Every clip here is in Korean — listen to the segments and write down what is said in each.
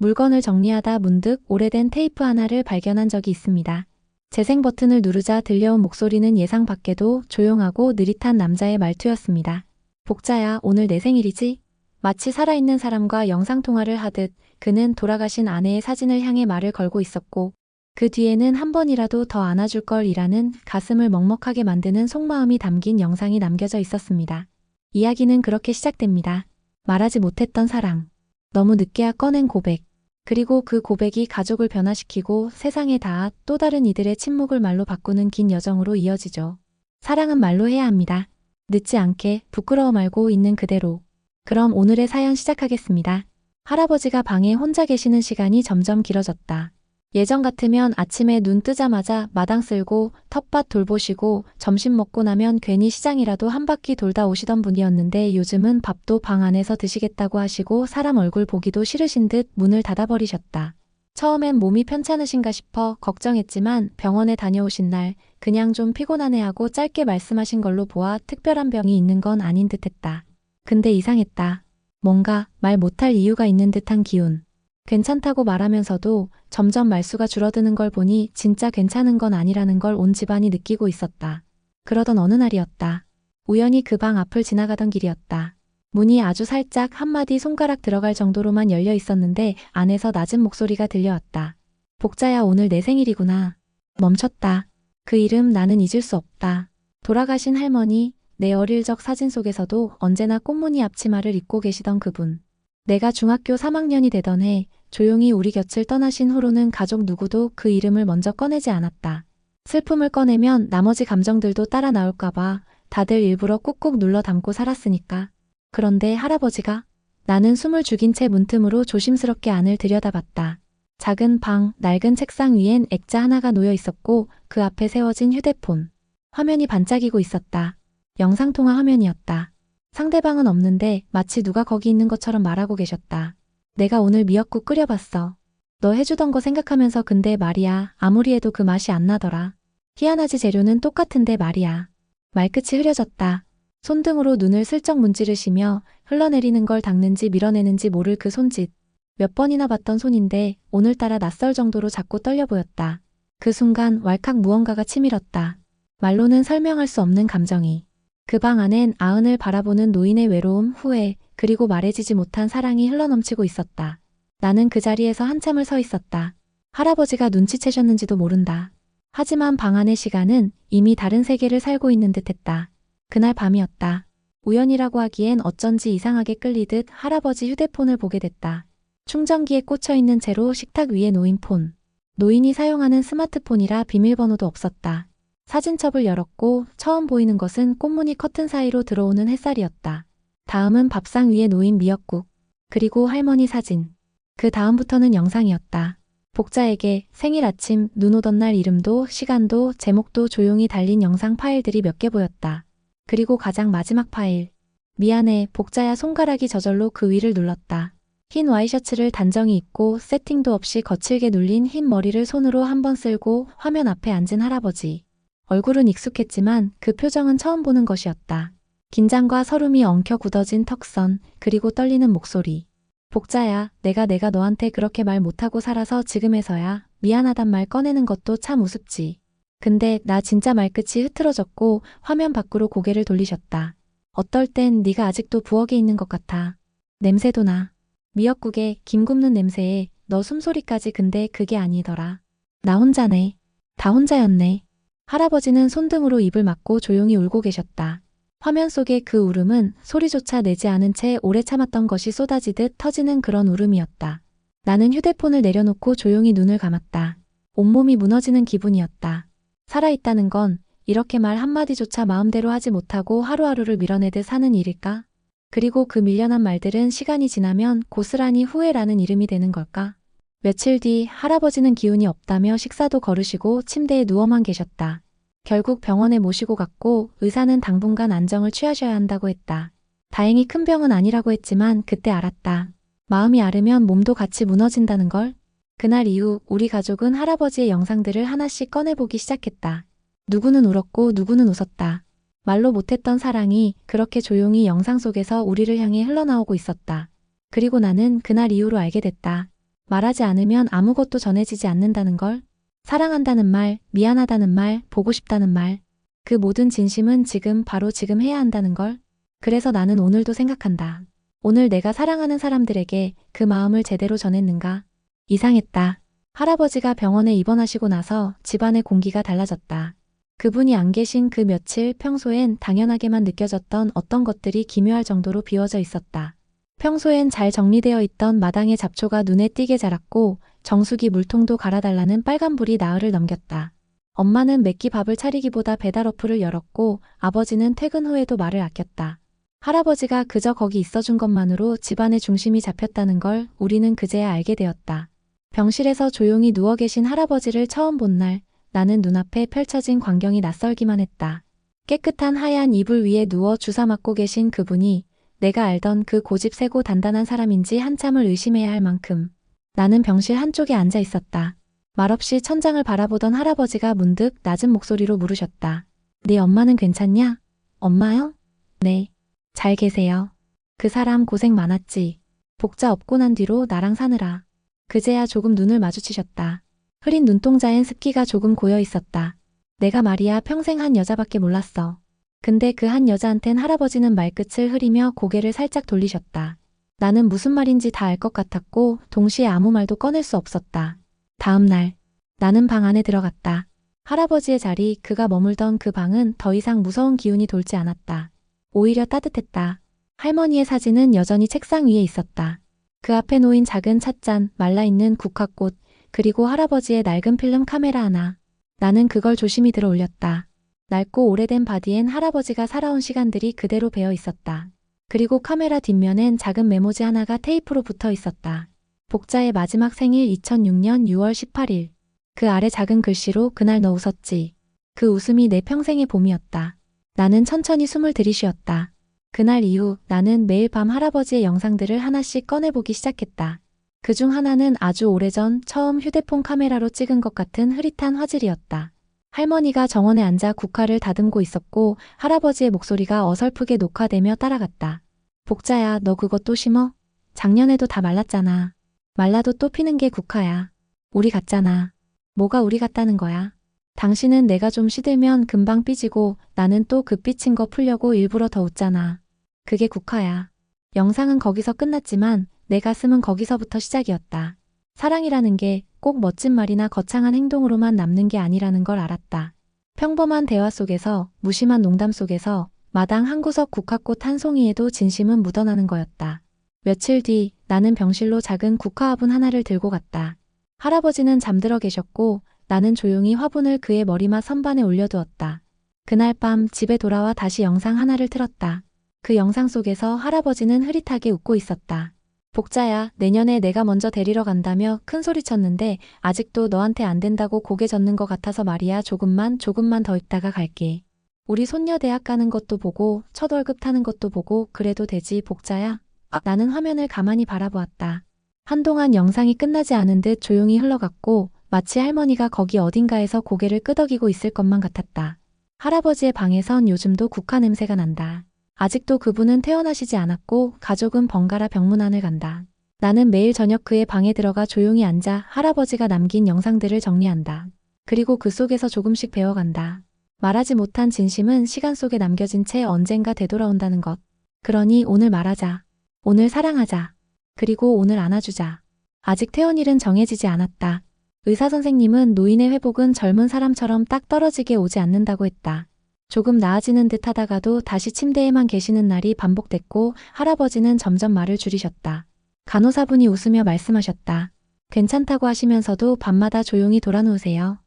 물건을 정리하다 문득 오래된 테이프 하나를 발견한 적이 있습니다. 재생 버튼을 누르자 들려온 목소리는 예상 밖에도 조용하고 느릿한 남자의 말투였습니다. 복자야, 오늘 내 생일이지? 마치 살아있는 사람과 영상통화를 하듯 그는 돌아가신 아내의 사진을 향해 말을 걸고 있었고, 그 뒤에는 한 번이라도 더 안아줄 걸이라는 가슴을 먹먹하게 만드는 속마음이 담긴 영상이 남겨져 있었습니다. 이야기는 그렇게 시작됩니다. 말하지 못했던 사랑. 너무 늦게야 꺼낸 고백. 그리고 그 고백이 가족을 변화시키고 세상에 닿아 또 다른 이들의 침묵을 말로 바꾸는 긴 여정으로 이어지죠. 사랑은 말로 해야 합니다. 늦지 않게 부끄러워 말고 있는 그대로. 그럼 오늘의 사연 시작하겠습니다. 할아버지가 방에 혼자 계시는 시간이 점점 길어졌다. 예전 같으면 아침에 눈 뜨자마자 마당 쓸고 텃밭 돌보시고 점심 먹고 나면 괜히 시장이라도 한 바퀴 돌다 오시던 분이었는데 요즘은 밥도 방 안에서 드시겠다고 하시고 사람 얼굴 보기도 싫으신 듯 문을 닫아버리셨다. 처음엔 몸이 편찮으신가 싶어 걱정했지만 병원에 다녀오신 날 그냥 좀 피곤하네 하고 짧게 말씀하신 걸로 보아 특별한 병이 있는 건 아닌 듯했다. 근데 이상했다. 뭔가 말 못할 이유가 있는 듯한 기운. 괜찮다고 말하면서도 점점 말수가 줄어드는 걸 보니 진짜 괜찮은 건 아니라는 걸 온 집안이 느끼고 있었다. 그러던 어느 날이었다. 우연히 그 방 앞을 지나가던 길이었다. 문이 아주 살짝 한마디 손가락 들어갈 정도로만 열려 있었는데 안에서 낮은 목소리가 들려왔다. 복자야, 오늘 내 생일이구나. 멈췄다. 그 이름 나는 잊을 수 없다. 돌아가신 할머니, 내 어릴 적 사진 속에서도 언제나 꽃무늬 앞치마를 입고 계시던 그분. 내가 중학교 3학년이 되던 해 조용히 우리 곁을 떠나신 후로는 가족 누구도 그 이름을 먼저 꺼내지 않았다. 슬픔을 꺼내면 나머지 감정들도 따라 나올까봐 다들 일부러 꾹꾹 눌러 담고 살았으니까. 그런데 할아버지가 나는 숨을 죽인 채 문틈으로 조심스럽게 안을 들여다봤다. 작은 방, 낡은 책상 위엔 액자 하나가 놓여 있었고 그 앞에 세워진 휴대폰. 화면이 반짝이고 있었다. 영상통화 화면이었다. 상대방은 없는데 마치 누가 거기 있는 것처럼 말하고 계셨다. 내가 오늘 미역국 끓여봤어. 너 해주던 거 생각하면서 근데 말이야 아무리 해도 그 맛이 안 나더라. 희한하지 재료는 똑같은데 말이야. 말끝이 흐려졌다. 손등으로 눈을 슬쩍 문지르시며 흘러내리는 걸 닦는지 밀어내는지 모를 그 손짓. 몇 번이나 봤던 손인데 오늘따라 낯설 정도로 작고 떨려 보였다. 그 순간 왈칵 무언가가 치밀었다. 말로는 설명할 수 없는 감정이. 그 방 안엔 아흔을 바라보는 노인의 외로움, 후회, 그리고 말해지지 못한 사랑이 흘러넘치고 있었다. 나는 그 자리에서 한참을 서 있었다. 할아버지가 눈치채셨는지도 모른다. 하지만 방 안의 시간은 이미 다른 세계를 살고 있는 듯했다. 그날 밤이었다. 우연이라고 하기엔 어쩐지 이상하게 끌리듯 할아버지 휴대폰을 보게 됐다. 충전기에 꽂혀있는 채로 식탁 위에 놓인 폰. 노인이 사용하는 스마트폰이라 비밀번호도 없었다. 사진첩을 열었고 처음 보이는 것은 꽃무늬 커튼 사이로 들어오는 햇살이었다. 다음은 밥상 위에 놓인 미역국, 그리고 할머니 사진. 그 다음부터는 영상이었다. 복자에게 생일 아침, 눈 오던 날 이름도 시간도 제목도 조용히 달린 영상 파일들이 몇 개 보였다. 그리고 가장 마지막 파일. 미안해, 복자야. 손가락이 저절로 그 위를 눌렀다. 흰 와이셔츠를 단정히 입고 세팅도 없이 거칠게 눌린 흰 머리를 손으로 한번 쓸고 화면 앞에 앉은 할아버지. 얼굴은 익숙했지만 그 표정은 처음 보는 것이었다. 긴장과 서름이 엉켜 굳어진 턱선, 그리고 떨리는 목소리. 복자야, 내가 너한테 그렇게 말 못하고 살아서 지금에서야 미안하단 말 꺼내는 것도 참 우습지. 근데 나 진짜 말끝이 흐트러졌고 화면 밖으로 고개를 돌리셨다. 어떨 땐 네가 아직도 부엌에 있는 것 같아. 냄새도 나. 미역국에 김 굽는 냄새에 너 숨소리까지. 근데 그게 아니더라. 나 혼자네. 다 혼자였네. 할아버지는 손등으로 입을 막고 조용히 울고 계셨다. 화면 속의 그 울음은 소리조차 내지 않은 채 오래 참았던 것이 쏟아지듯 터지는 그런 울음이었다. 나는 휴대폰을 내려놓고 조용히 눈을 감았다. 온몸이 무너지는 기분이었다. 살아있다는 건 이렇게 말 한마디조차 마음대로 하지 못하고 하루하루를 밀어내듯 사는 일일까? 그리고 그 밀려난 말들은 시간이 지나면 고스란히 후회라는 이름이 되는 걸까? 며칠 뒤 할아버지는 기운이 없다며 식사도 거르시고 침대에 누워만 계셨다. 결국 병원에 모시고 갔고 의사는 당분간 안정을 취하셔야 한다고 했다. 다행히 큰 병은 아니라고 했지만 그때 알았다. 마음이 아르면 몸도 같이 무너진다는 걸. 그날 이후 우리 가족은 할아버지의 영상들을 하나씩 꺼내보기 시작했다. 누구는 울었고 누구는 웃었다. 말로 못했던 사랑이 그렇게 조용히 영상 속에서 우리를 향해 흘러나오고 있었다. 그리고 나는 그날 이후로 알게 됐다. 말하지 않으면 아무것도 전해지지 않는다는 걸. 사랑한다는 말, 미안하다는 말, 보고 싶다는 말. 그 모든 진심은 지금 바로 지금 해야 한다는 걸. 그래서 나는 오늘도 생각한다. 오늘 내가 사랑하는 사람들에게 그 마음을 제대로 전했는가? 이상했다. 할아버지가 병원에 입원하시고 나서 집안의 공기가 달라졌다. 그분이 안 계신 그 며칠 평소엔 당연하게만 느껴졌던 어떤 것들이 기묘할 정도로 비워져 있었다. 평소엔 잘 정리되어 있던 마당의 잡초가 눈에 띄게 자랐고 정수기 물통도 갈아달라는 빨간불이 나흘을 넘겼다. 엄마는 몇 끼 밥을 차리기보다 배달 어플을 열었고 아버지는 퇴근 후에도 말을 아꼈다. 할아버지가 그저 거기 있어준 것만으로 집안의 중심이 잡혔다는 걸 우리는 그제야 알게 되었다. 병실에서 조용히 누워 계신 할아버지를 처음 본 날, 나는 눈앞에 펼쳐진 광경이 낯설기만 했다. 깨끗한 하얀 이불 위에 누워 주사 맞고 계신 그분이 내가 알던 그 고집세고 단단한 사람인지 한참을 의심해야 할 만큼 나는 병실 한쪽에 앉아 있었다. 말없이 천장을 바라보던 할아버지가 문득 낮은 목소리로 물으셨다. 네 엄마는 괜찮냐? 엄마요? 네. 잘 계세요. 그 사람 고생 많았지. 복자 업고 난 뒤로 나랑 사느라. 그제야 조금 눈을 마주치셨다. 흐린 눈동자엔 습기가 조금 고여 있었다. 내가 말이야 평생 한 여자밖에 몰랐어. 근데 그 한 여자한텐 할아버지는 말끝을 흐리며 고개를 살짝 돌리셨다. 나는 무슨 말인지 다 알 것 같았고 동시에 아무 말도 꺼낼 수 없었다. 다음 날, 나는 방 안에 들어갔다. 할아버지의 자리, 그가 머물던 그 방은 더 이상 무서운 기운이 돌지 않았다. 오히려 따뜻했다. 할머니의 사진은 여전히 책상 위에 있었다. 그 앞에 놓인 작은 찻잔, 말라있는 국화꽃, 그리고 할아버지의 낡은 필름 카메라 하나. 나는 그걸 조심히 들어 올렸다. 낡고 오래된 바디엔 할아버지가 살아온 시간들이 그대로 배어 있었다. 그리고 카메라 뒷면엔 작은 메모지 하나가 테이프로 붙어 있었다. 복자의 마지막 생일 2006년 6월 18일. 그 아래 작은 글씨로 그날 너 웃었지. 그 웃음이 내 평생의 봄이었다. 나는 천천히 숨을 들이쉬었다. 그날 이후 나는 매일 밤 할아버지의 영상들을 하나씩 꺼내보기 시작했다. 그중 하나는 아주 오래전 처음 휴대폰 카메라로 찍은 것 같은 흐릿한 화질이었다. 할머니가 정원에 앉아 국화를 다듬고 있었고 할아버지의 목소리가 어설프게 녹화되며 따라갔다. 복자야, 너 그거 또 심어? 작년에도 다 말랐잖아. 말라도 또 피는 게 국화야. 우리 같잖아. 뭐가 우리 같다는 거야? 당신은 내가 좀 시들면 금방 삐지고 나는 또 그 삐친 거 풀려고 일부러 더 웃잖아. 그게 국화야. 영상은 거기서 끝났지만 내 가슴은 거기서부터 시작이었다. 사랑이라는 게 꼭 멋진 말이나 거창한 행동으로만 남는 게 아니라는 걸 알았다. 평범한 대화 속에서, 무심한 농담 속에서 마당 한 구석 국화꽃 한 송이에도 진심은 묻어나는 거였다. 며칠 뒤 나는 병실로 작은 국화화분 하나를 들고 갔다. 할아버지는 잠들어 계셨고 나는 조용히 화분을 그의 머리맡 선반에 올려두었다. 그날 밤 집에 돌아와 다시 영상 하나를 틀었다. 그 영상 속에서 할아버지는 흐릿하게 웃고 있었다. 복자야, 내년에 내가 먼저 데리러 간다며 큰 소리쳤는데 아직도 너한테 안 된다고 고개 젓는 것 같아서 말이야. 조금만 더 있다가 갈게. 우리 손녀 대학 가는 것도 보고 첫 월급 타는 것도 보고 그래도 되지 복자야? 나는 화면을 가만히 바라보았다. 한동안 영상이 끝나지 않은 듯 조용히 흘러갔고 마치 할머니가 거기 어딘가에서 고개를 끄덕이고 있을 것만 같았다. 할아버지의 방에선 요즘도 국화 냄새가 난다. 아직도 그분은 퇴원하시지 않았고 가족은 번갈아 병문안을 간다. 나는 매일 저녁 그의 방에 들어가 조용히 앉아 할아버지가 남긴 영상들을 정리한다. 그리고 그 속에서 조금씩 배워간다. 말하지 못한 진심은 시간 속에 남겨진 채 언젠가 되돌아온다는 것. 그러니 오늘 말하자. 오늘 사랑하자. 그리고 오늘 안아주자. 아직 퇴원일은 정해지지 않았다. 의사 선생님은 노인의 회복은 젊은 사람처럼 딱 떨어지게 오지 않는다고 했다. 조금 나아지는 듯 하다가도 다시 침대에만 계시는 날이 반복됐고 할아버지는 점점 말을 줄이셨다. 간호사분이 웃으며 말씀하셨다. 괜찮다고 하시면서도 밤마다 조용히 돌아누우세요.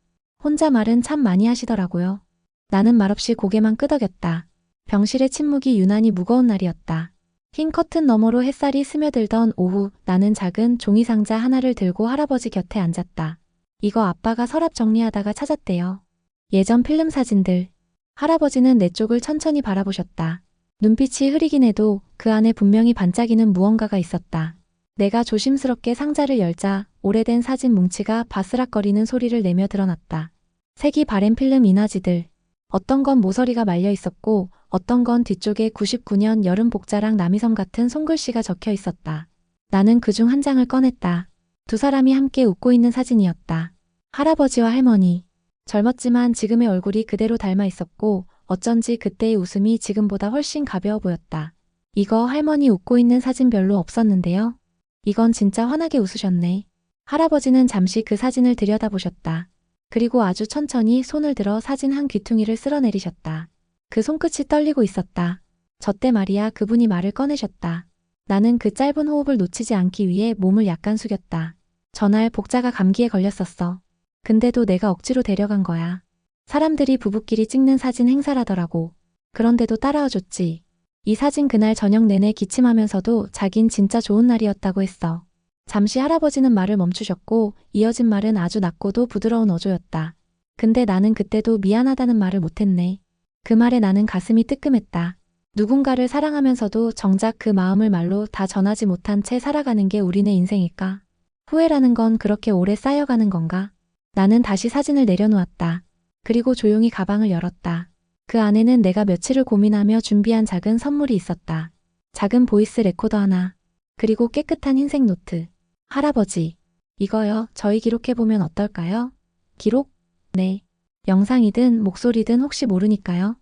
혼자 말은 참 많이 하시더라고요. 나는 말없이 고개만 끄덕였다. 병실의 침묵이 유난히 무거운 날이었다. 흰 커튼 너머로 햇살이 스며들던 오후 나는 작은 종이상자 하나를 들고 할아버지 곁에 앉았다. 이거 아빠가 서랍 정리하다가 찾았대요. 예전 필름 사진들. 할아버지는 내 쪽을 천천히 바라보셨다. 눈빛이 흐리긴 해도 그 안에 분명히 반짝이는 무언가가 있었다. 내가 조심스럽게 상자를 열자 오래된 사진 뭉치가 바스락거리는 소리를 내며 드러났다. 색이 바랜 필름 인화지들. 어떤 건 모서리가 말려 있었고 어떤 건 뒤쪽에 99년 여름 복자랑 남이섬 같은 손글씨가 적혀 있었다. 나는 그중 한 장을 꺼냈다. 두 사람이 함께 웃고 있는 사진이었다. 할아버지와 할머니. 젊었지만 지금의 얼굴이 그대로 닮아 있었고 어쩐지 그때의 웃음이 지금보다 훨씬 가벼워 보였다. 이거 할머니 웃고 있는 사진 별로 없었는데요. 이건 진짜 환하게 웃으셨네. 할아버지는 잠시 그 사진을 들여다보셨다. 그리고 아주 천천히 손을 들어 사진 한 귀퉁이를 쓸어내리셨다. 그 손끝이 떨리고 있었다. 저때 말이야 그분이 말을 꺼내셨다. 나는 그 짧은 호흡을 놓치지 않기 위해 몸을 약간 숙였다. 전날 복자가 감기에 걸렸었어. 근데도 내가 억지로 데려간 거야. 사람들이 부부끼리 찍는 사진 행사라더라고. 그런데도 따라와 줬지. 이 사진 그날 저녁 내내 기침하면서도 자긴 진짜 좋은 날이었다고 했어. 잠시 할아버지는 말을 멈추셨고 이어진 말은 아주 낮고도 부드러운 어조였다. 근데 나는 그때도 미안하다는 말을 못했네. 그 말에 나는 가슴이 뜨끔했다. 누군가를 사랑하면서도 정작 그 마음을 말로 다 전하지 못한 채 살아가는 게 우리네 인생일까? 후회라는 건 그렇게 오래 쌓여가는 건가? 나는 다시 사진을 내려놓았다. 그리고 조용히 가방을 열었다. 그 안에는 내가 며칠을 고민하며 준비한 작은 선물이 있었다. 작은 보이스 레코더 하나. 그리고 깨끗한 흰색 노트. 할아버지, 이거요. 저희 기록해보면 어떨까요? 기록? 네. 영상이든 목소리든 혹시 모르니까요.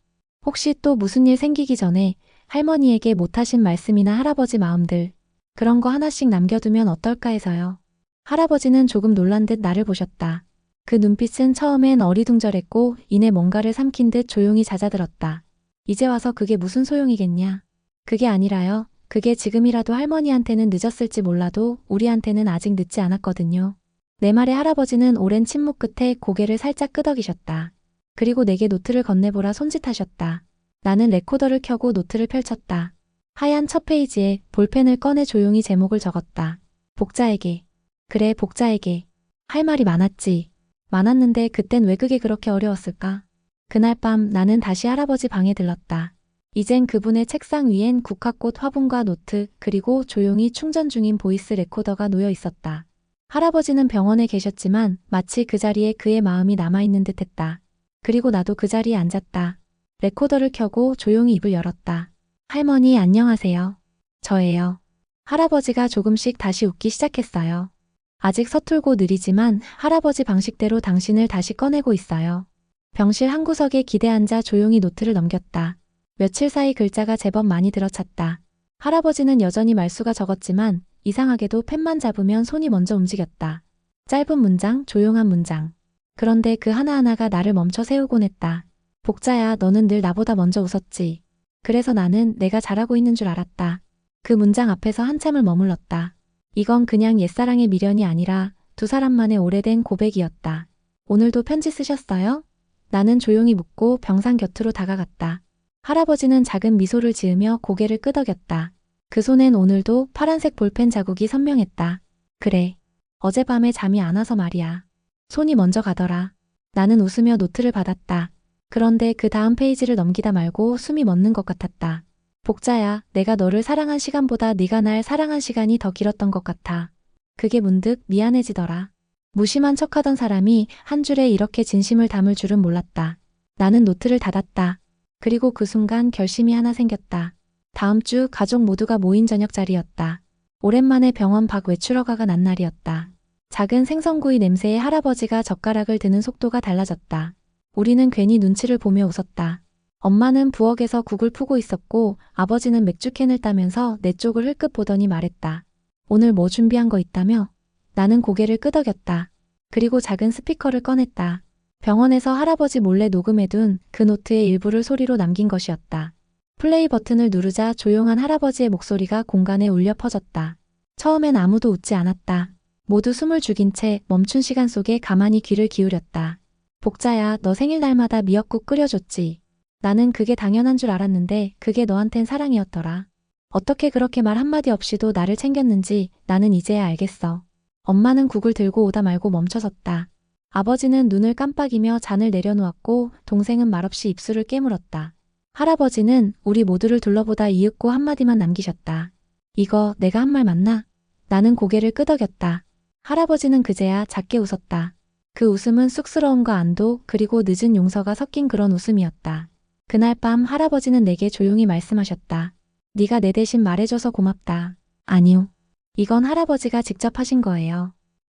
혹시 또 무슨 일 생기기 전에 할머니에게 못하신 말씀이나 할아버지 마음들, 그런 거 하나씩 남겨두면 어떨까 해서요. 할아버지는 조금 놀란 듯 나를 보셨다. 그 눈빛은 처음엔 어리둥절했고 이내 뭔가를 삼킨 듯 조용히 잦아들었다. 이제 와서 그게 무슨 소용이겠냐. 그게 아니라요. 그게 지금이라도 할머니한테는 늦었을지 몰라도 우리한테는 아직 늦지 않았거든요. 내 말에 할아버지는 오랜 침묵 끝에 고개를 살짝 끄덕이셨다. 그리고 내게 노트를 건네보라 손짓하셨다. 나는 레코더를 켜고 노트를 펼쳤다. 하얀 첫 페이지에 볼펜을 꺼내 조용히 제목을 적었다. 복자에게. 그래, 복자에게. 할 말이 많았지. 많았는데 그땐 왜 그게 그렇게 어려웠을까? 그날 밤 나는 다시 할아버지 방에 들렀다. 이젠 그분의 책상 위엔 국화꽃 화분과 노트, 그리고 조용히 충전 중인 보이스 레코더가 놓여 있었다. 할아버지는 병원에 계셨지만 마치 그 자리에 그의 마음이 남아있는 듯했다. 그리고 나도 그 자리에 앉았다. 레코더를 켜고 조용히 입을 열었다. 할머니 안녕하세요. 저예요. 할아버지가 조금씩 다시 웃기 시작했어요. 아직 서툴고 느리지만 할아버지 방식대로 당신을 다시 꺼내고 있어요. 병실 한 구석에 기대 앉아 조용히 노트를 넘겼다. 며칠 사이 글자가 제법 많이 들어찼다. 할아버지는 여전히 말수가 적었지만 이상하게도 펜만 잡으면 손이 먼저 움직였다. 짧은 문장, 조용한 문장. 그런데 그 하나하나가 나를 멈춰 세우곤 했다. 복자야, 너는 늘 나보다 먼저 웃었지. 그래서 나는 내가 잘하고 있는 줄 알았다. 그 문장 앞에서 한참을 머물렀다. 이건 그냥 옛사랑의 미련이 아니라 두 사람만의 오래된 고백이었다. 오늘도 편지 쓰셨어요? 나는 조용히 묻고 병상 곁으로 다가갔다. 할아버지는 작은 미소를 지으며 고개를 끄덕였다. 그 손엔 오늘도 파란색 볼펜 자국이 선명했다. 그래. 어젯밤에 잠이 안 와서 말이야. 손이 먼저 가더라. 나는 웃으며 노트를 받았다. 그런데 그 다음 페이지를 넘기다 말고 숨이 멎는 것 같았다. 복자야, 내가 너를 사랑한 시간보다 네가 날 사랑한 시간이 더 길었던 것 같아. 그게 문득 미안해지더라. 무심한 척하던 사람이 한 줄에 이렇게 진심을 담을 줄은 몰랐다. 나는 노트를 닫았다. 그리고 그 순간 결심이 하나 생겼다. 다음 주 가족 모두가 모인 저녁 자리였다. 오랜만에 병원 밖 외출허가가 난 날이었다. 작은 생선구이 냄새에 할아버지가 젓가락을 드는 속도가 달라졌다. 우리는 괜히 눈치를 보며 웃었다. 엄마는 부엌에서 국을 푸고 있었고 아버지는 맥주캔을 따면서 내 쪽을 흘끗 보더니 말했다. 오늘 뭐 준비한 거 있다며? 나는 고개를 끄덕였다. 그리고 작은 스피커를 꺼냈다. 병원에서 할아버지 몰래 녹음해둔 그 노트의 일부를 소리로 남긴 것이었다. 플레이 버튼을 누르자 조용한 할아버지의 목소리가 공간에 울려 퍼졌다. 처음엔 아무도 웃지 않았다. 모두 숨을 죽인 채 멈춘 시간 속에 가만히 귀를 기울였다. 복자야, 너 생일날마다 미역국 끓여줬지. 나는 그게 당연한 줄 알았는데 그게 너한텐 사랑이었더라. 어떻게 그렇게 말 한마디 없이도 나를 챙겼는지 나는 이제야 알겠어. 엄마는 국을 들고 오다 말고 멈춰섰다. 아버지는 눈을 깜빡이며 잔을 내려놓았고 동생은 말없이 입술을 깨물었다. 할아버지는 우리 모두를 둘러보다 이윽고 한마디만 남기셨다. 이거 내가 한 말 맞나? 나는 고개를 끄덕였다. 할아버지는 그제야 작게 웃었다. 그 웃음은 쑥스러움과 안도 그리고 늦은 용서가 섞인 그런 웃음이었다. 그날 밤 할아버지는 내게 조용히 말씀하셨다. 네가 내 대신 말해줘서 고맙다. 아니요. 이건 할아버지가 직접 하신 거예요.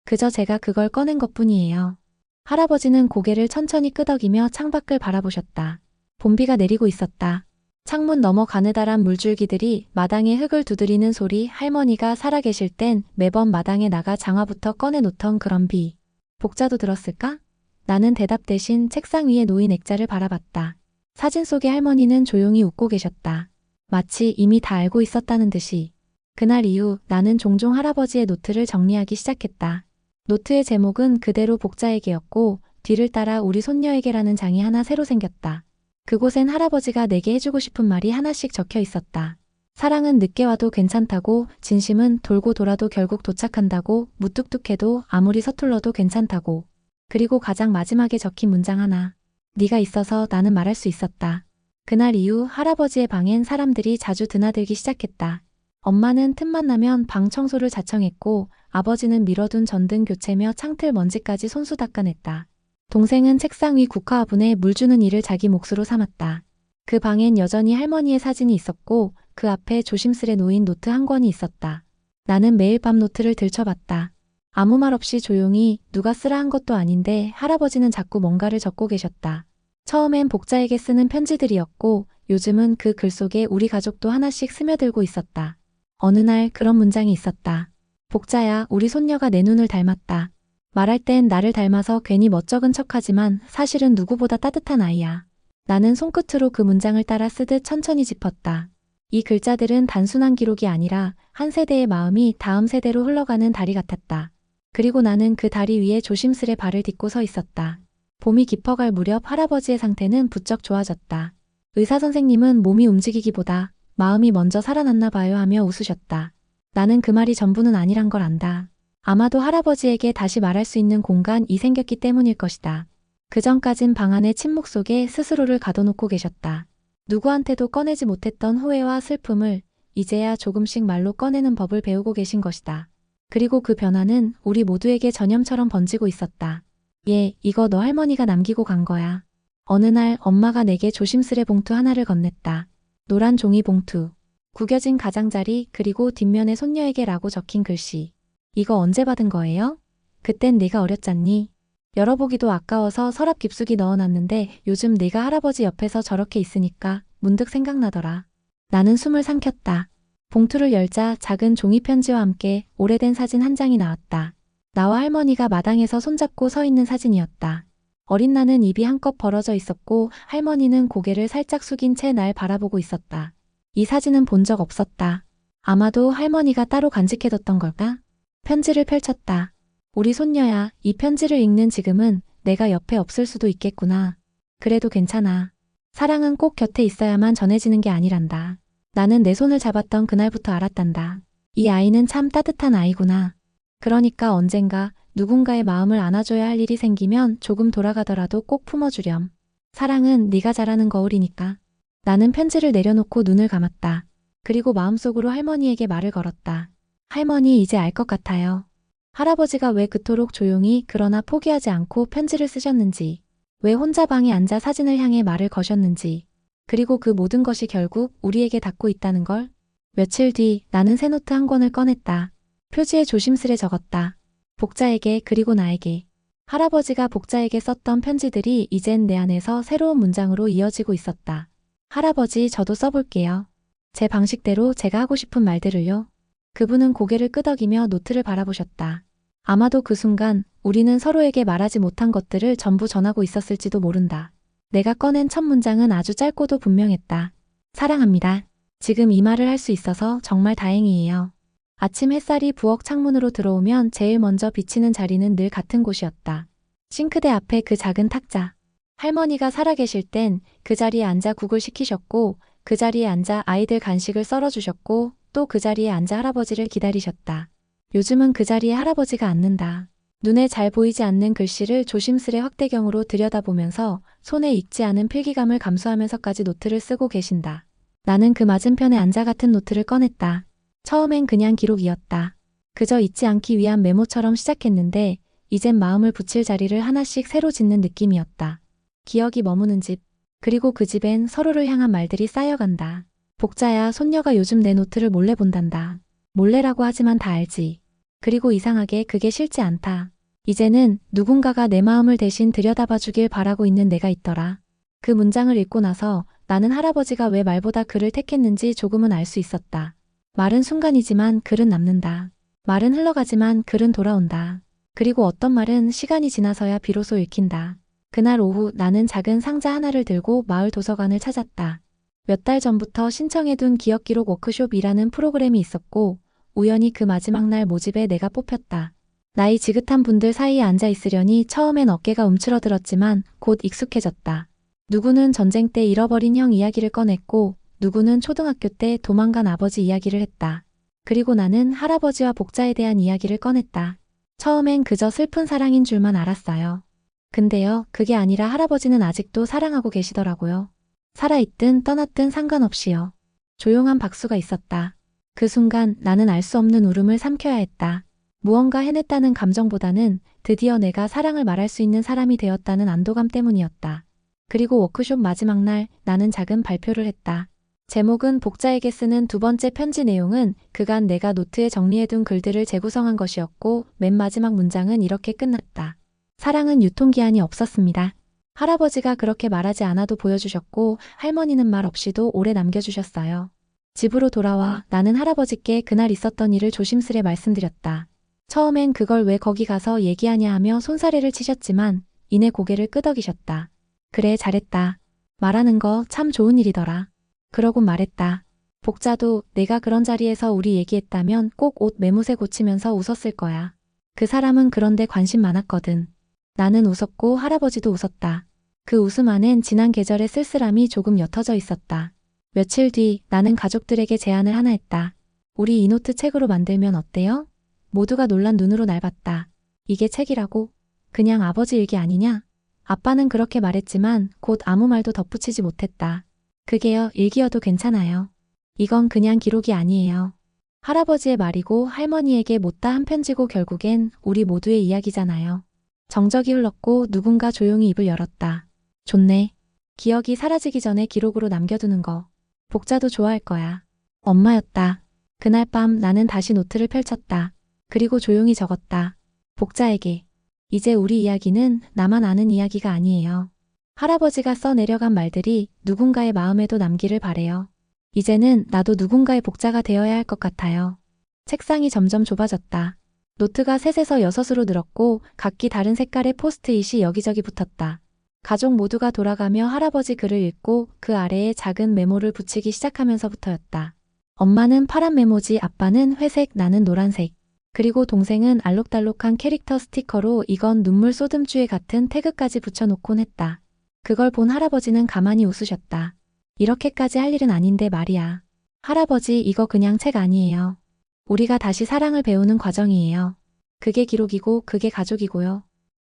그저 제가 그걸 꺼낸 것뿐이에요. 할아버지는 고개를 천천히 끄덕이며 창밖을 바라보셨다. 봄비가 내리고 있었다. 창문 너머 가느다란 물줄기들이 마당에 흙을 두드리는 소리, 할머니가 살아계실 땐 매번 마당에 나가 장화부터 꺼내놓던 그런 비. 복자도 들었을까? 나는 대답 대신 책상 위에 놓인 액자를 바라봤다. 사진 속의 할머니는 조용히 웃고 계셨다. 마치 이미 다 알고 있었다는 듯이. 그날 이후 나는 종종 할아버지의 노트를 정리하기 시작했다. 노트의 제목은 그대로 복자에게였고 뒤를 따라 우리 손녀에게라는 장이 하나 새로 생겼다. 그곳엔 할아버지가 내게 해주고 싶은 말이 하나씩 적혀 있었다. 사랑은 늦게 와도 괜찮다고, 진심은 돌고 돌아도 결국 도착한다고, 무뚝뚝해도 아무리 서툴러도 괜찮다고. 그리고 가장 마지막에 적힌 문장 하나. 네가 있어서 나는 말할 수 있었다. 그날 이후 할아버지의 방엔 사람들이 자주 드나들기 시작했다. 엄마는 틈만 나면 방 청소를 자청했고 아버지는 미뤄둔 전등 교체며 창틀 먼지까지 손수 닦아냈다. 동생은 책상 위 국화화분에 물 주는 일을 자기 몫으로 삼았다. 그 방엔 여전히 할머니의 사진이 있었고 그 앞에 조심스레 놓인 노트 한 권이 있었다. 나는 매일 밤 노트를 들춰봤다. 아무 말 없이 조용히 누가 쓰라 한 것도 아닌데 할아버지는 자꾸 뭔가를 적고 계셨다. 처음엔 복자에게 쓰는 편지들이었고 요즘은 그 글 속에 우리 가족도 하나씩 스며들고 있었다. 어느 날 그런 문장이 있었다. 복자야, 우리 손녀가 내 눈을 닮았다. 말할 땐 나를 닮아서 괜히 멋쩍은 척하지만 사실은 누구보다 따뜻한 아이야. 나는 손끝으로 그 문장을 따라 쓰듯 천천히 짚었다. 이 글자들은 단순한 기록이 아니라 한 세대의 마음이 다음 세대로 흘러가는 다리 같았다. 그리고 나는 그 다리 위에 조심스레 발을 딛고 서 있었다. 봄이 깊어갈 무렵 할아버지의 상태는 부쩍 좋아졌다. 의사 선생님은 몸이 움직이기보다 마음이 먼저 살아났나 봐요 하며 웃으셨다. 나는 그 말이 전부는 아니란 걸 안다. 아마도 할아버지에게 다시 말할 수 있는 공간이 생겼기 때문일 것이다. 그전까진 방 안의 침묵 속에 스스로를 가둬놓고 계셨다. 누구한테도 꺼내지 못했던 후회와 슬픔을 이제야 조금씩 말로 꺼내는 법을 배우고 계신 것이다. 그리고 그 변화는 우리 모두에게 전염처럼 번지고 있었다. 예, 이거 너 할머니가 남기고 간 거야. 어느 날 엄마가 내게 조심스레 봉투 하나를 건넸다. 노란 종이 봉투, 구겨진 가장자리 그리고 뒷면에 손녀에게 라고 적힌 글씨. 이거 언제 받은 거예요? 그땐 네가 어렸잖니. 열어보기도 아까워서 서랍 깊숙이 넣어놨는데 요즘 네가 할아버지 옆에서 저렇게 있으니까 문득 생각나더라. 나는 숨을 삼켰다. 봉투를 열자 작은 종이 편지와 함께 오래된 사진 한 장이 나왔다. 나와 할머니가 마당에서 손잡고 서 있는 사진이었다. 어린 나는 입이 한껏 벌어져 있었고 할머니는 고개를 살짝 숙인 채 날 바라보고 있었다. 이 사진은 본 적 없었다. 아마도 할머니가 따로 간직해뒀던 걸까? 편지를 펼쳤다. 우리 손녀야, 이 편지를 읽는 지금은 내가 옆에 없을 수도 있겠구나. 그래도 괜찮아. 사랑은 꼭 곁에 있어야만 전해지는 게 아니란다. 나는 내 손을 잡았던 그날부터 알았단다. 이 아이는 참 따뜻한 아이구나. 그러니까 언젠가 누군가의 마음을 안아줘야 할 일이 생기면 조금 돌아가더라도 꼭 품어주렴. 사랑은 네가 잘하는 거울이니까. 나는 편지를 내려놓고 눈을 감았다. 그리고 마음속으로 할머니에게 말을 걸었다. 할머니, 이제 알 것 같아요. 할아버지가 왜 그토록 조용히 그러나 포기하지 않고 편지를 쓰셨는지, 왜 혼자 방에 앉아 사진을 향해 말을 거셨는지, 그리고 그 모든 것이 결국 우리에게 닿고 있다는 걸. 며칠 뒤 나는 새 노트 한 권을 꺼냈다. 표지에 조심스레 적었다. 복자에게 그리고 나에게. 할아버지가 복자에게 썼던 편지들이 이젠 내 안에서 새로운 문장으로 이어지고 있었다. 할아버지, 저도 써볼게요. 제 방식대로 제가 하고 싶은 말들을요. 그분은 고개를 끄덕이며 노트를 바라보셨다. 아마도 그 순간 우리는 서로에게 말하지 못한 것들을 전부 전하고 있었을지도 모른다. 내가 꺼낸 첫 문장은 아주 짧고도 분명했다. 사랑합니다. 지금 이 말을 할 수 있어서 정말 다행이에요. 아침 햇살이 부엌 창문으로 들어오면 제일 먼저 비치는 자리는 늘 같은 곳이었다. 싱크대 앞에 그 작은 탁자. 할머니가 살아계실 땐 그 자리에 앉아 국을 시키셨고 그 자리에 앉아 아이들 간식을 썰어주셨고 또 그 자리에 앉아 할아버지를 기다리셨다. 요즘은 그 자리에 할아버지가 앉는다. 눈에 잘 보이지 않는 글씨를 조심스레 확대경으로 들여다보면서 손에 익지 않은 필기감을 감수하면서까지 노트를 쓰고 계신다. 나는 그 맞은편에 앉아 같은 노트를 꺼냈다. 처음엔 그냥 기록이었다. 그저 잊지 않기 위한 메모처럼 시작했는데 이젠 마음을 붙일 자리를 하나씩 새로 짓는 느낌이었다. 기억이 머무는 집, 그리고 그 집엔 서로를 향한 말들이 쌓여간다. 복자야, 손녀가 요즘 내 노트를 몰래 본단다. 몰래라고 하지만 다 알지. 그리고 이상하게 그게 싫지 않다. 이제는 누군가가 내 마음을 대신 들여다봐 주길 바라고 있는 내가 있더라. 그 문장을 읽고 나서 나는 할아버지가 왜 말보다 글을 택했는지 조금은 알 수 있었다. 말은 순간이지만 글은 남는다. 말은 흘러가지만 글은 돌아온다. 그리고 어떤 말은 시간이 지나서야 비로소 읽힌다. 그날 오후 나는 작은 상자 하나를 들고 마을 도서관을 찾았다. 몇 달 전부터 신청해둔 기억기록 워크숍이라는 프로그램이 있었고 우연히 그 마지막 날 모집에 내가 뽑혔다. 나이 지긋한 분들 사이에 앉아 있으려니 처음엔 어깨가 움츠러들었지만 곧 익숙해졌다. 누구는 전쟁 때 잃어버린 형 이야기를 꺼냈고 누구는 초등학교 때 도망간 아버지 이야기를 했다. 그리고 나는 할아버지와 복자에 대한 이야기를 꺼냈다. 처음엔 그저 슬픈 사랑인 줄만 알았어요. 근데요, 그게 아니라 할아버지는 아직도 사랑하고 계시더라고요. 살아있든 떠났든 상관없이요. 조용한 박수가 있었다. 그 순간 나는 알 수 없는 울음을 삼켜야 했다. 무언가 해냈다는 감정보다는 드디어 내가 사랑을 말할 수 있는 사람이 되었다는 안도감 때문이었다. 그리고 워크숍 마지막 날 나는 작은 발표를 했다. 제목은 복자에게 쓰는 두 번째 편지. 내용은 그간 내가 노트에 정리해둔 글들을 재구성한 것이었고 맨 마지막 문장은 이렇게 끝났다. 사랑은 유통기한이 없었습니다. 할아버지가 그렇게 말하지 않아도 보여주셨고 할머니는 말 없이도 오래 남겨주셨어요. 집으로 돌아와 나는 할아버지께 그날 있었던 일을 조심스레 말씀드렸다. 처음엔 그걸 왜 거기 가서 얘기하냐 하며 손사래를 치셨지만 이내 고개를 끄덕이셨다. 그래, 잘했다. 말하는 거 참 좋은 일이더라. 그러곤 말했다. 복자도 내가 그런 자리에서 우리 얘기했다면 꼭 옷 매무새 고치면서 웃었을 거야. 그 사람은 그런데 관심 많았거든. 나는 웃었고 할아버지도 웃었다. 그 웃음 안엔 지난 계절의 쓸쓸함이 조금 옅어져 있었다. 며칠 뒤 나는 가족들에게 제안을 하나 했다. 우리 이 노트 책으로 만들면 어때요? 모두가 놀란 눈으로 날 봤다. 이게 책이라고? 그냥 아버지 일기 아니냐? 아빠는 그렇게 말했지만 곧 아무 말도 덧붙이지 못했다. 그게요, 일기여도 괜찮아요. 이건 그냥 기록이 아니에요. 할아버지의 말이고 할머니에게 못다 한 편지고 결국엔 우리 모두의 이야기잖아요. 정적이 흘렀고 누군가 조용히 입을 열었다. 좋네. 기억이 사라지기 전에 기록으로 남겨두는 거. 복자도 좋아할 거야. 엄마였다. 그날 밤 나는 다시 노트를 펼쳤다. 그리고 조용히 적었다. 복자에게. 이제 우리 이야기는 나만 아는 이야기가 아니에요. 할아버지가 써내려간 말들이 누군가의 마음에도 남기를 바래요. 이제는 나도 누군가의 복자가 되어야 할 것 같아요. 책상이 점점 좁아졌다. 노트가 셋에서 여섯으로 늘었고 각기 다른 색깔의 포스트잇이 여기저기 붙었다. 가족 모두가 돌아가며 할아버지 글을 읽고 그 아래에 작은 메모를 붙이기 시작하면서부터였다. 엄마는 파란 메모지, 아빠는 회색, 나는 노란색. 그리고 동생은 알록달록한 캐릭터 스티커로 이건 눈물 쏟음주에 같은 태그까지 붙여놓곤 했다. 그걸 본 할아버지는 가만히 웃으셨다. 이렇게까지 할 일은 아닌데 말이야. 할아버지, 이거 그냥 책 아니에요. 우리가 다시 사랑을 배우는 과정이에요. 그게 기록이고 그게 가족이고요.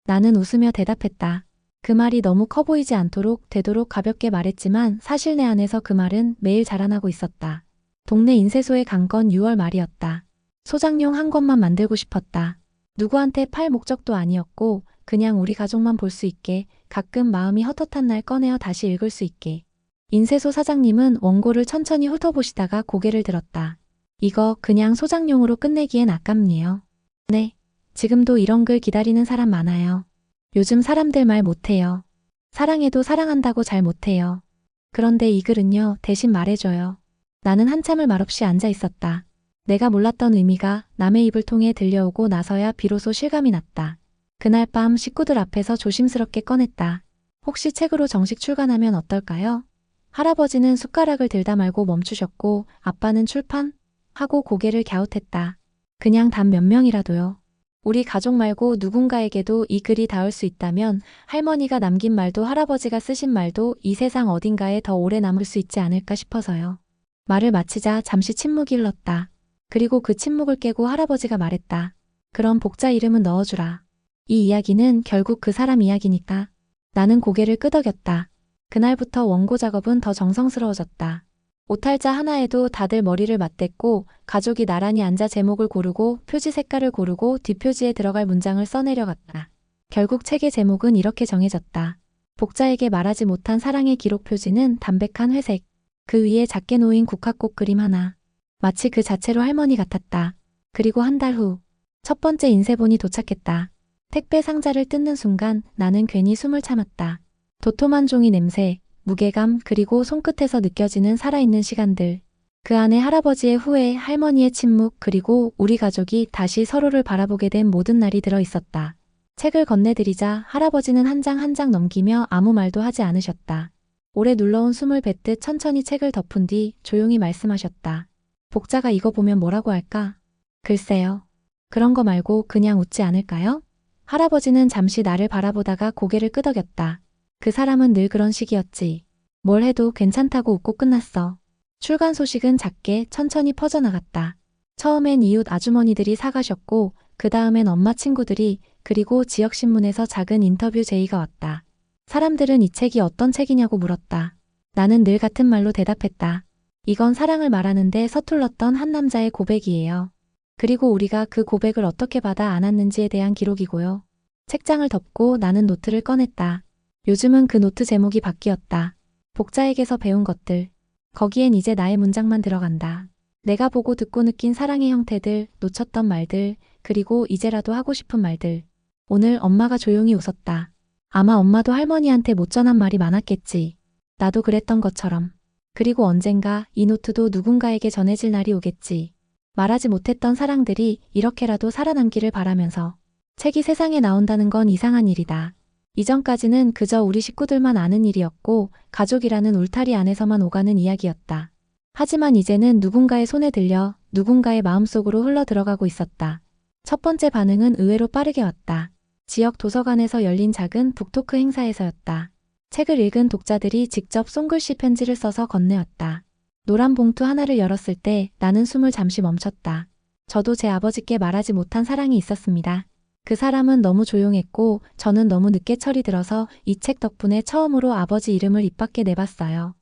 나는 웃으며 대답했다. 그 말이 너무 커 보이지 않도록 되도록 가볍게 말했지만 사실 내 안에서 그 말은 매일 자라나고 있었다. 동네 인쇄소에 간 건 6월 말이었다. 소장용 한 권만 만들고 싶었다. 누구한테 팔 목적도 아니었고 그냥 우리 가족만 볼 수 있게, 가끔 마음이 헛헛한 날 꺼내어 다시 읽을 수 있게. 인쇄소 사장님은 원고를 천천히 훑어보시다가 고개를 들었다. 이거 그냥 소장용으로 끝내기엔 아깝네요. 네. 지금도 이런 글 기다리는 사람 많아요. 요즘 사람들 말 못해요. 사랑해도 사랑한다고 잘 못해요. 그런데 이 글은요, 대신 말해줘요. 나는 한참을 말없이 앉아 있었다. 내가 몰랐던 의미가 남의 입을 통해 들려오고 나서야 비로소 실감이 났다. 그날 밤 식구들 앞에서 조심스럽게 꺼냈다. 혹시 책으로 정식 출간하면 어떨까요? 할아버지는 숟가락을 들다 말고 멈추셨고 아빠는 출판? 하고 고개를 갸웃했다. 그냥 단 몇 명이라도요. 우리 가족 말고 누군가에게도 이 글이 닿을 수 있다면 할머니가 남긴 말도 할아버지가 쓰신 말도 이 세상 어딘가에 더 오래 남을 수 있지 않을까 싶어서요. 말을 마치자 잠시 침묵이 흘렀다. 그리고 그 침묵을 깨고 할아버지가 말했다. 그럼 복자 이름은 넣어주라. 이 이야기는 결국 그 사람 이야기니까. 나는 고개를 끄덕였다. 그날부터 원고 작업은 더 정성스러워졌다. 오탈자 하나에도 다들 머리를 맞댔고 가족이 나란히 앉아 제목을 고르고 표지 색깔을 고르고 뒷표지에 들어갈 문장을 써내려갔다. 결국 책의 제목은 이렇게 정해졌다. 복자에게 말하지 못한 사랑의 기록. 표지는 담백한 회색. 그 위에 작게 놓인 국화꽃 그림 하나. 마치 그 자체로 할머니 같았다. 그리고 한 달 후 첫 번째 인쇄본이 도착했다. 택배 상자를 뜯는 순간 나는 괜히 숨을 참았다. 도톰한 종이 냄새, 무게감, 그리고 손끝에서 느껴지는 살아있는 시간들. 그 안에 할아버지의 후회, 할머니의 침묵, 그리고 우리 가족이 다시 서로를 바라보게 된 모든 날이 들어 있었다. 책을 건네드리자 할아버지는 한 장 한 장 넘기며 아무 말도 하지 않으셨다. 오래 눌러온 숨을 뱉듯 천천히 책을 덮은 뒤 조용히 말씀하셨다. 복자가 이거 보면 뭐라고 할까? 글쎄요. 그런 거 말고 그냥 웃지 않을까요? 할아버지는 잠시 나를 바라보다가 고개를 끄덕였다. 그 사람은 늘 그런 식이었지. 뭘 해도 괜찮다고 웃고 끝났어. 출간 소식은 작게 천천히 퍼져나갔다. 처음엔 이웃 아주머니들이 사가셨고 그 다음엔 엄마 친구들이 그리고 지역신문에서 작은 인터뷰 제의가 왔다. 사람들은 이 책이 어떤 책이냐고 물었다. 나는 늘 같은 말로 대답했다. 이건 사랑을 말하는데 서툴렀던 한 남자의 고백이에요. 그리고 우리가 그 고백을 어떻게 받아 안았는지에 대한 기록이고요. 책장을 덮고 나는 노트를 꺼냈다. 요즘은 그 노트 제목이 바뀌었다. 복자에게서 배운 것들. 거기엔 이제 나의 문장만 들어간다. 내가 보고 듣고 느낀 사랑의 형태들, 놓쳤던 말들, 그리고 이제라도 하고 싶은 말들. 오늘 엄마가 조용히 웃었다. 아마 엄마도 할머니한테 못 전한 말이 많았겠지. 나도 그랬던 것처럼. 그리고 언젠가 이 노트도 누군가에게 전해질 날이 오겠지. 말하지 못했던 사랑들이 이렇게라도 살아남기를 바라면서. 책이 세상에 나온다는 건 이상한 일이다. 이전까지는 그저 우리 식구들만 아는 일이었고 가족이라는 울타리 안에서만 오가는 이야기였다. 하지만 이제는 누군가의 손에 들려 누군가의 마음속으로 흘러 들어가고 있었다. 첫 번째 반응은 의외로 빠르게 왔다. 지역 도서관에서 열린 작은 북토크 행사에서였다. 책을 읽은 독자들이 직접 손글씨 편지를 써서 건네왔다. 노란 봉투 하나를 열었을 때 나는 숨을 잠시 멈췄다. 저도 제 아버지께 말하지 못한 사랑이 있었습니다. 그 사람은 너무 조용했고 저는 너무 늦게 철이 들어서 이 책 덕분에 처음으로 아버지 이름을 입 밖에 내봤어요.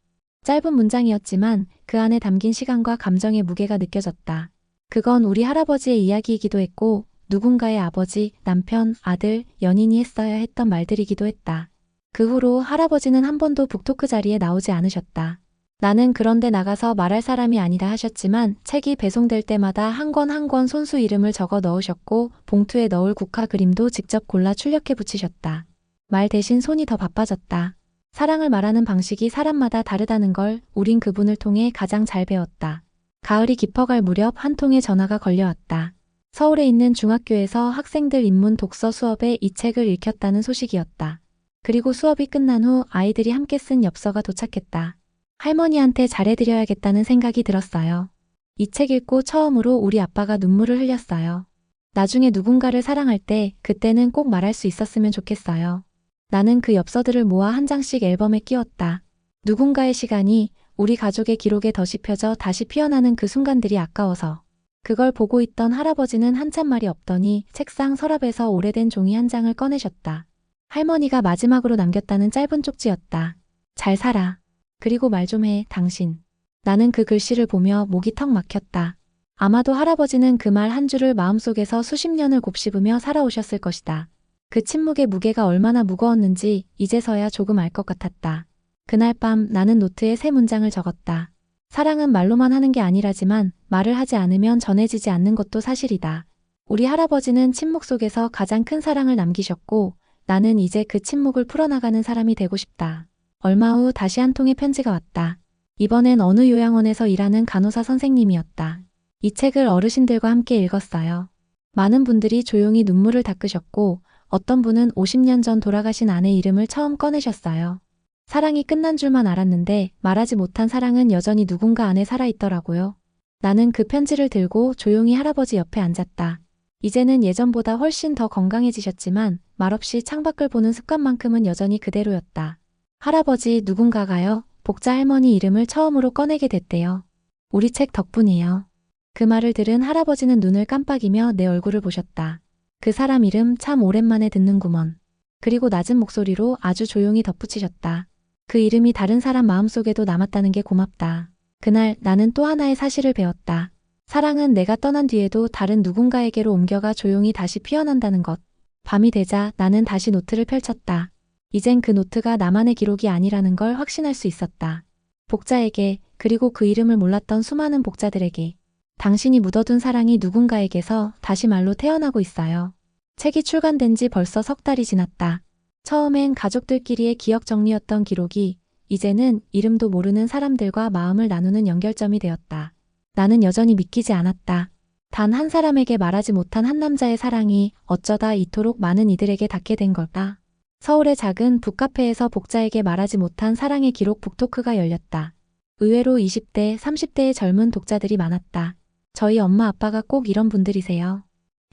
짧은 문장이었지만 그 안에 담긴 시간과 감정의 무게가 느껴졌다. 그건 우리 할아버지의 이야기이기도 했고 누군가의 아버지, 남편, 아들, 연인이 했어야 했던 말들이기도 했다. 그 후로 할아버지는 한 번도 북토크 자리에 나오지 않으셨다. 나는 그런데 나가서 말할 사람이 아니다 하셨지만 책이 배송될 때마다 한 권 한 권 손수 이름을 적어 넣으셨고 봉투에 넣을 국화 그림도 직접 골라 출력해 붙이셨다. 말 대신 손이 더 바빠졌다. 사랑을 말하는 방식이 사람마다 다르다는 걸 우린 그분을 통해 가장 잘 배웠다. 가을이 깊어갈 무렵 한 통의 전화가 걸려왔다. 서울에 있는 중학교에서 학생들 인문 독서 수업에 이 책을 읽혔다는 소식이었다. 그리고 수업이 끝난 후 아이들이 함께 쓴 엽서가 도착했다. 할머니한테 잘해드려야겠다는 생각이 들었어요. 이 책 읽고 처음으로 우리 아빠가 눈물을 흘렸어요. 나중에 누군가를 사랑할 때 그때는 꼭 말할 수 있었으면 좋겠어요. 나는 그 엽서들을 모아 한 장씩 앨범에 끼웠다. 누군가의 시간이 우리 가족의 기록에 덧이 펴져 다시 피어나는 그 순간들이 아까워서. 그걸 보고 있던 할아버지는 한참 말이 없더니 책상 서랍에서 오래된 종이 한 장을 꺼내셨다. 할머니가 마지막으로 남겼다는 짧은 쪽지였다. 잘 살아. 그리고 말 좀 해, 당신. 나는 그 글씨를 보며 목이 턱 막혔다. 아마도 할아버지는 그 말 한 줄을 마음속에서 수십 년을 곱씹으며 살아오셨을 것이다. 그 침묵의 무게가 얼마나 무거웠는지 이제서야 조금 알 것 같았다. 그날 밤 나는 노트에 세 문장을 적었다. 사랑은 말로만 하는 게 아니라지만 말을 하지 않으면 전해지지 않는 것도 사실이다. 우리 할아버지는 침묵 속에서 가장 큰 사랑을 남기셨고 나는 이제 그 침묵을 풀어나가는 사람이 되고 싶다. 얼마 후 다시 한 통의 편지가 왔다. 이번엔 어느 요양원에서 일하는 간호사 선생님이었다. 이 책을 어르신들과 함께 읽었어요. 많은 분들이 조용히 눈물을 닦으셨고 어떤 분은 50년 전 돌아가신 아내 이름을 처음 꺼내셨어요. 사랑이 끝난 줄만 알았는데 말하지 못한 사랑은 여전히 누군가 안에 살아있더라고요. 나는 그 편지를 들고 조용히 할아버지 옆에 앉았다. 이제는 예전보다 훨씬 더 건강해지셨지만 말없이 창밖을 보는 습관만큼은 여전히 그대로였다. 할아버지, 누군가가요. 복자 할머니 이름을 처음으로 꺼내게 됐대요. 우리 책 덕분이에요. 그 말을 들은 할아버지는 눈을 깜빡이며 내 얼굴을 보셨다. 그 사람 이름 참 오랜만에 듣는구먼. 그리고 낮은 목소리로 아주 조용히 덧붙이셨다. 그 이름이 다른 사람 마음속에도 남았다는 게 고맙다. 그날 나는 또 하나의 사실을 배웠다. 사랑은 내가 떠난 뒤에도 다른 누군가에게로 옮겨가 조용히 다시 피어난다는 것. 밤이 되자 나는 다시 노트를 펼쳤다. 이젠 그 노트가 나만의 기록이 아니라는 걸 확신할 수 있었다. 복자에게, 그리고 그 이름을 몰랐던 수많은 복자들에게. 당신이 묻어둔 사랑이 누군가에게서 다시 말로 태어나고 있어요. 책이 출간된 지 벌써 석 달이 지났다. 처음엔 가족들끼리의 기억 정리였던 기록이 이제는 이름도 모르는 사람들과 마음을 나누는 연결점이 되었다. 나는 여전히 믿기지 않았다. 단 한 사람에게 말하지 못한 한 남자의 사랑이 어쩌다 이토록 많은 이들에게 닿게 된 걸까? 서울의 작은 북카페에서 복자에게 말하지 못한 사랑의 기록 북토크가 열렸다. 의외로 20대, 30대의 젊은 독자들이 많았다. 저희 엄마 아빠가 꼭 이런 분들이세요.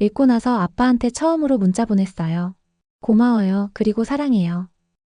읽고 나서 아빠한테 처음으로 문자 보냈어요. 고마워요. 그리고 사랑해요.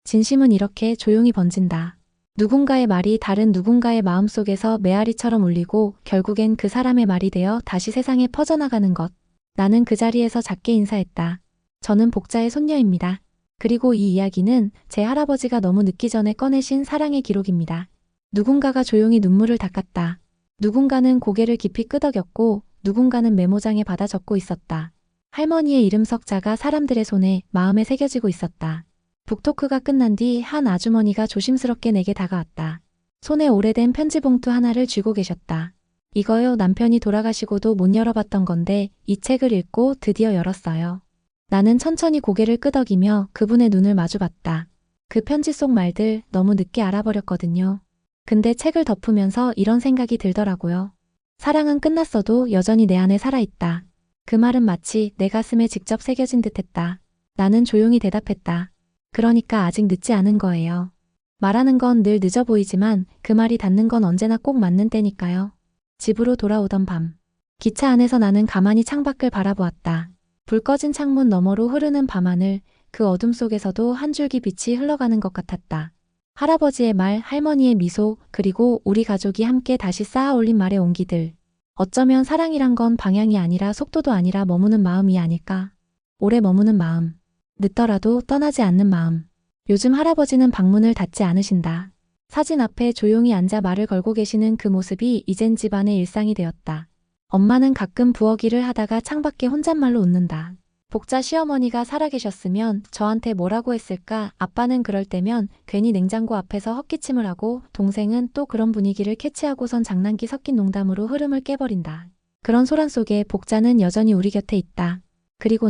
진심은 이렇게 조용히 번진다. 누군가의 말이 다른 누군가의 마음속에서 메아리처럼 울리고 결국엔 그 사람의 말이 되어 다시 세상에 퍼져나가는 것. 나는 그 자리에서 작게 인사했다. 저는 복자의 손녀입니다. 그리고 이 이야기는 제 할아버지가 너무 늦기 전에 꺼내신 사랑의 기록입니다. 누군가가 조용히 눈물을 닦았다. 누군가는 고개를 깊이 끄덕였고 누군가는 메모장에 받아 적고 있었다. 할머니의 이름 석자가 사람들의 손에 마음에 새겨지고 있었다. 북토크가 끝난 뒤 한 아주머니가 조심스럽게 내게 다가왔다. 손에 오래된 편지 봉투 하나를 쥐고 계셨다. 이거요, 남편이 돌아가시고도 못 열어봤던 건데 이 책을 읽고 드디어 열었어요. 나는 천천히 고개를 끄덕이며 그분의 눈을 마주봤다. 그 편지 속 말들 너무 늦게 알아버렸거든요. 근데 책을 덮으면서 이런 생각이 들더라고요. 사랑은 끝났어도 여전히 내 안에 살아있다. 그 말은 마치 내 가슴에 직접 새겨진 듯했다. 나는 조용히 대답했다. 그러니까 아직 늦지 않은 거예요. 말하는 건 늘 늦어 보이지만 그 말이 닿는 건 언제나 꼭 맞는 때니까요. 집으로 돌아오던 밤. 기차 안에서 나는 가만히 창밖을 바라보았다. 불 꺼진 창문 너머로 흐르는 밤하늘, 그 어둠 속에서도 한 줄기 빛이 흘러가는 것 같았다. 할아버지의 말, 할머니의 미소, 그리고 우리 가족이 함께 다시 쌓아 올린 말의 온기들. 어쩌면 사랑이란 건 방향이 아니라 속도도 아니라 머무는 마음이 아닐까. 오래 머무는 마음. 늦더라도 떠나지 않는 마음. 요즘 할아버지는 방문을 닫지 않으신다. 사진 앞에 조용히 앉아 말을 걸고 계시는 그 모습이 이젠 집안의 일상이 되었다. 엄마는 가끔 부엌일을 하다가 창밖에 혼잣말로 웃는다. 복자 시어머니가 살아계셨으면 저한테 뭐라고 했을까? 아빠는 그럴 때면 괜히 냉장고 앞에서 헛기침을 하고 동생은 또 그런 분위기를 캐치하고선 장난기 섞인 농담으로 흐름을 깨버린다. 그런 소란 속에 복자는 여전히 우리 곁에 있다. 그리고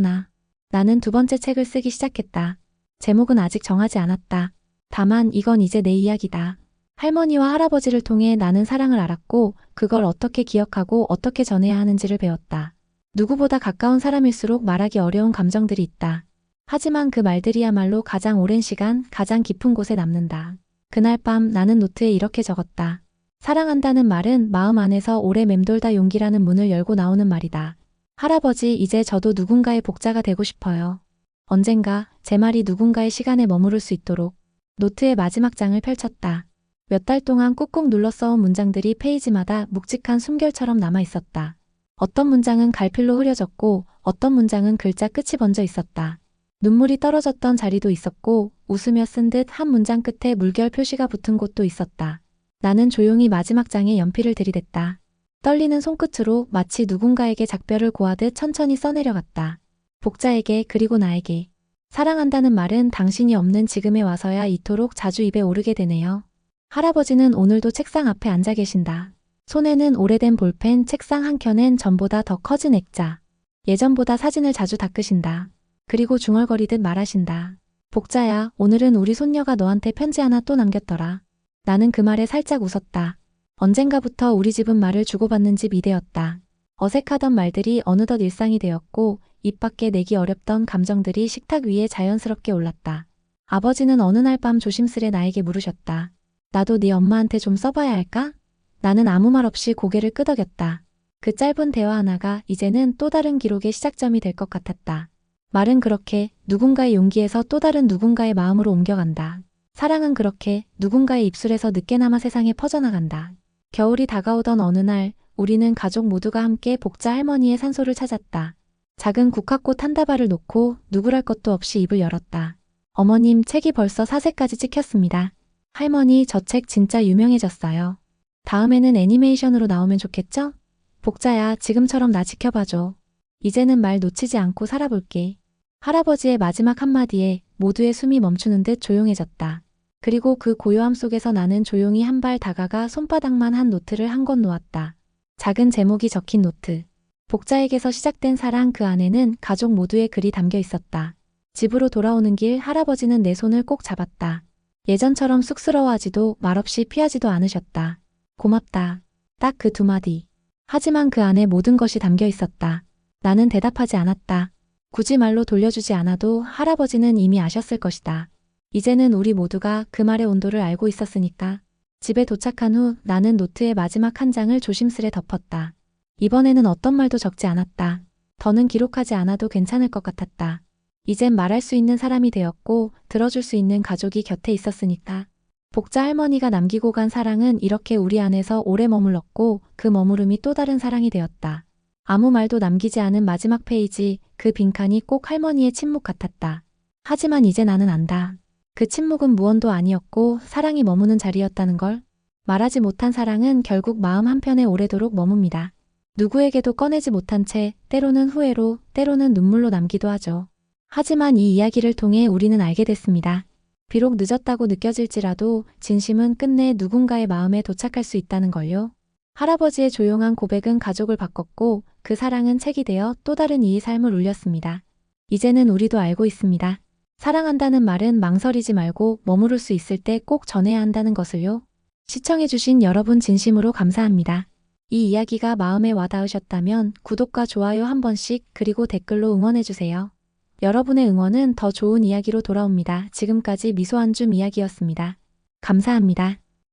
나는 두 번째 책을 쓰기 시작했다. 제목은 아직 정하지 않았다. 다만 이건 이제 내 이야기다. 할머니와 할아버지를 통해 나는 사랑을 알았고 그걸 어떻게 기억하고 어떻게 전해야 하는지를 배웠다. 누구보다 가까운 사람일수록 말하기 어려운 감정들이 있다. 하지만 그 말들이야말로 가장 오랜 시간, 가장 깊은 곳에 남는다. 그날 밤 나는 노트에 이렇게 적었다. 사랑한다는 말은 마음 안에서 오래 맴돌다 용기라는 문을 열고 나오는 말이다. 할아버지, 이제 저도 누군가의 복자가 되고 싶어요. 언젠가 제 말이 누군가의 시간에 머무를 수 있도록. 노트의 마지막 장을 펼쳤다. 몇 달 동안 꾹꾹 눌러 써온 문장들이 페이지마다 묵직한 숨결처럼 남아 있었다. 어떤 문장은 갈필로 흐려졌고 어떤 문장은 글자 끝이 번져 있었다. 눈물이 떨어졌던 자리도 있었고 웃으며 쓴 듯 한 문장 끝에 물결 표시가 붙은 곳도 있었다. 나는 조용히 마지막 장에 연필을 들이댔다. 떨리는 손끝으로 마치 누군가에게 작별을 고하듯 천천히 써내려갔다. 복자에게, 그리고 나에게. 사랑한다는 말은 당신이 없는 지금에 와서야 이토록 자주 입에 오르게 되네요. 할아버지는 오늘도 책상 앞에 앉아 계신다. 손에는 오래된 볼펜, 책상 한켠엔 전보다 더 커진 액자. 예전보다 사진을 자주 닦으신다. 그리고 중얼거리듯 말하신다. 복자야, 오늘은 우리 손녀가 너한테 편지 하나 또 남겼더라. 나는 그 말에 살짝 웃었다. 언젠가부터 우리 집은 말을 주고받는 집 이대였다. 어색하던 말들이 어느덧 일상이 되었고 입 밖에 내기 어렵던 감정들이 식탁 위에 자연스럽게 올랐다. 아버지는 어느 날 밤 조심스레 나에게 물으셨다. 나도 네 엄마한테 좀 써봐야 할까? 나는 아무 말 없이 고개를 끄덕였다. 그 짧은 대화 하나가 이제는 또 다른 기록의 시작점이 될 것 같았다. 말은 그렇게 누군가의 용기에서 또 다른 누군가의 마음으로 옮겨간다. 사랑은 그렇게 누군가의 입술에서 늦게나마 세상에 퍼져나간다. 겨울이 다가오던 어느 날 우리는 가족 모두가 함께 복자 할머니의 산소를 찾았다. 작은 국화꽃 한 다발을 놓고 누구랄 것도 없이 입을 열었다. 어머님, 책이 벌써 4세까지 찍혔습니다. 할머니, 저 책 진짜 유명해졌어요. 다음에는 애니메이션으로 나오면 좋겠죠? 복자야, 지금처럼 나 지켜봐줘. 이제는 말 놓치지 않고 살아볼게. 할아버지의 마지막 한마디에 모두의 숨이 멈추는 듯 조용해졌다. 그리고 그 고요함 속에서 나는 조용히 한 발 다가가 손바닥만 한 노트를 한 권 놓았다. 작은 제목이 적힌 노트. 복자에게서 시작된 사랑, 그 안에는 가족 모두의 글이 담겨 있었다. 집으로 돌아오는 길 할아버지는 내 손을 꼭 잡았다. 예전처럼 쑥스러워하지도 말없이 피하지도 않으셨다. 고맙다. 딱 그 두 마디. 하지만 그 안에 모든 것이 담겨 있었다. 나는 대답하지 않았다. 굳이 말로 돌려주지 않아도 할아버지는 이미 아셨을 것이다. 이제는 우리 모두가 그 말의 온도를 알고 있었으니까. 집에 도착한 후 나는 노트의 마지막 한 장을 조심스레 덮었다. 이번에는 어떤 말도 적지 않았다. 더는 기록하지 않아도 괜찮을 것 같았다. 이젠 말할 수 있는 사람이 되었고 들어줄 수 있는 가족이 곁에 있었으니까. 복자 할머니가 남기고 간 사랑은 이렇게 우리 안에서 오래 머물렀고 그 머무름이 또 다른 사랑이 되었다. 아무 말도 남기지 않은 마지막 페이지, 그 빈칸이 꼭 할머니의 침묵 같았다. 하지만 이제 나는 안다. 그 침묵은 무언도 아니었고 사랑이 머무는 자리였다는 걸. 말하지 못한 사랑은 결국 마음 한편에 오래도록 머뭅니다. 누구에게도 꺼내지 못한 채 때로는 후회로, 때로는 눈물로 남기도 하죠. 하지만 이 이야기를 통해 우리는 알게 됐습니다. 비록 늦었다고 느껴질지라도 진심은 끝내 누군가의 마음에 도착할 수 있다는 걸요. 할아버지의 조용한 고백은 가족을 바꿨고 그 사랑은 책이 되어 또 다른 이의 삶을 울렸습니다. 이제는 우리도 알고 있습니다. 사랑한다는 말은 망설이지 말고 머무를 수 있을 때 꼭 전해야 한다는 것을요. 시청해주신 여러분 진심으로 감사합니다. 이 이야기가 마음에 와닿으셨다면 구독과 좋아요 한 번씩 그리고 댓글로 응원해주세요. 여러분의 응원은 더 좋은 이야기로 돌아옵니다. 지금까지 미소한줌 이야기였습니다. 감사합니다.